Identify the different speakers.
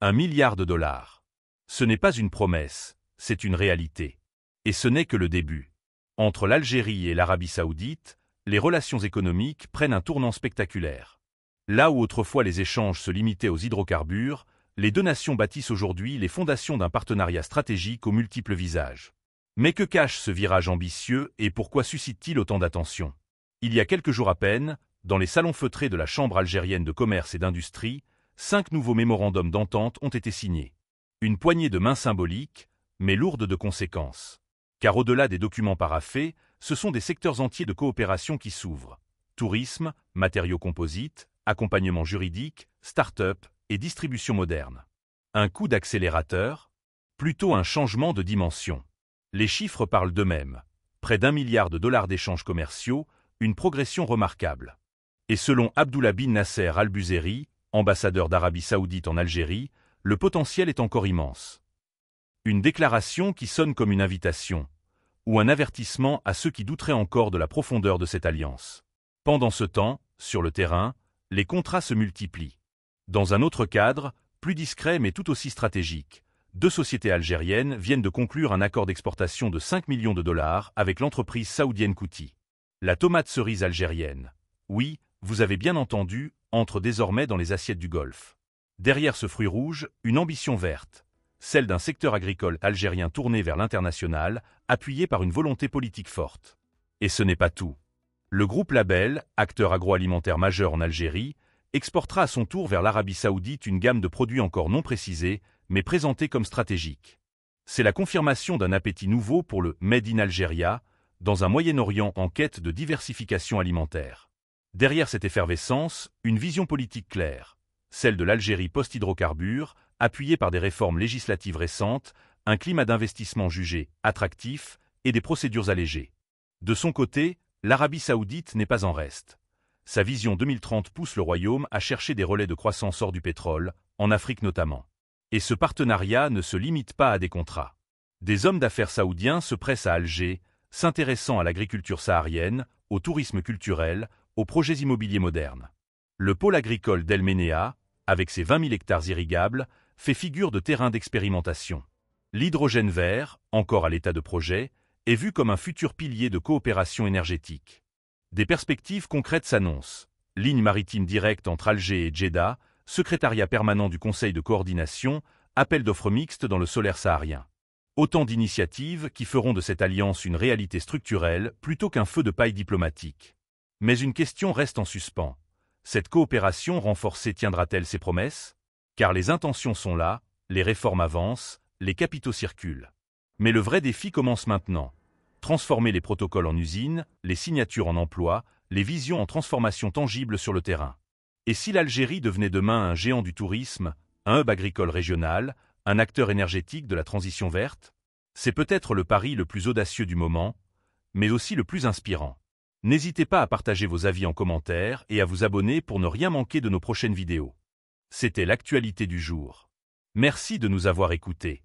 Speaker 1: $1 milliard. Ce n'est pas une promesse, c'est une réalité. Et ce n'est que le début. Entre l'Algérie et l'Arabie Saoudite, les relations économiques prennent un tournant spectaculaire. Là où autrefois les échanges se limitaient aux hydrocarbures, les deux nations bâtissent aujourd'hui les fondations d'un partenariat stratégique aux multiples visages. Mais que cache ce virage ambitieux et pourquoi suscite-t-il autant d'attention? Il y a quelques jours à peine, dans les salons feutrés de la Chambre algérienne de commerce et d'industrie, 5 nouveaux mémorandums d'entente ont été signés. Une poignée de main symbolique, mais lourde de conséquences. Car au-delà des documents paraphés, ce sont des secteurs entiers de coopération qui s'ouvrent. Tourisme, matériaux composites, accompagnement juridique, start-up et distribution moderne. Un coup d'accélérateur? Plutôt un changement de dimension. Les chiffres parlent d'eux-mêmes. Près d'1 milliard de dollars d'échanges commerciaux, une progression remarquable. Et selon Abdullah bin Nasser Al-Buzeri, ambassadeur d'Arabie Saoudite en Algérie, le potentiel est encore immense. Une déclaration qui sonne comme une invitation, ou un avertissement à ceux qui douteraient encore de la profondeur de cette alliance. Pendant ce temps, sur le terrain, les contrats se multiplient. Dans un autre cadre, plus discret mais tout aussi stratégique, 2 sociétés algériennes viennent de conclure un accord d'exportation de 5 millions de dollars avec l'entreprise saoudienne Kouti. La tomate cerise algérienne. Oui, vous avez bien entendu, entre désormais dans les assiettes du Golfe. Derrière ce fruit rouge, une ambition verte, celle d'un secteur agricole algérien tourné vers l'international, appuyé par une volonté politique forte. Et ce n'est pas tout. Le groupe Label, acteur agroalimentaire majeur en Algérie, exportera à son tour vers l'Arabie Saoudite une gamme de produits encore non précisés, mais présentés comme stratégiques. C'est la confirmation d'un appétit nouveau pour le « Made in Algeria » dans un Moyen-Orient en quête de diversification alimentaire. Derrière cette effervescence, une vision politique claire, celle de l'Algérie post-hydrocarbures, appuyée par des réformes législatives récentes, un climat d'investissement jugé attractif et des procédures allégées. De son côté, l'Arabie Saoudite n'est pas en reste. Sa vision 2030 pousse le royaume à chercher des relais de croissance hors du pétrole, en Afrique notamment. Et ce partenariat ne se limite pas à des contrats. Des hommes d'affaires saoudiens se pressent à Alger, s'intéressant à l'agriculture saharienne, au tourisme culturel, aux projets immobiliers modernes. Le pôle agricole d'El Ménéa, avec ses 20 000 hectares irrigables, fait figure de terrain d'expérimentation. L'hydrogène vert, encore à l'état de projet, est vu comme un futur pilier de coopération énergétique. Des perspectives concrètes s'annoncent. Ligne maritime directe entre Alger et Djeddah, secrétariat permanent du Conseil de coordination, appel d'offres mixtes dans le solaire saharien. Autant d'initiatives qui feront de cette alliance une réalité structurelle plutôt qu'un feu de paille diplomatique. Mais une question reste en suspens. Cette coopération renforcée tiendra-t-elle ses promesses? Car les intentions sont là, les réformes avancent, les capitaux circulent. Mais le vrai défi commence maintenant. Transformer les protocoles en usines, les signatures en emplois, les visions en transformation tangible sur le terrain. Et si l'Algérie devenait demain un géant du tourisme, un hub agricole régional, un acteur énergétique de la transition verte? C'est peut-être le pari le plus audacieux du moment, mais aussi le plus inspirant. N'hésitez pas à partager vos avis en commentaire et à vous abonner pour ne rien manquer de nos prochaines vidéos. C'était l'actualité du jour. Merci de nous avoir écoutés.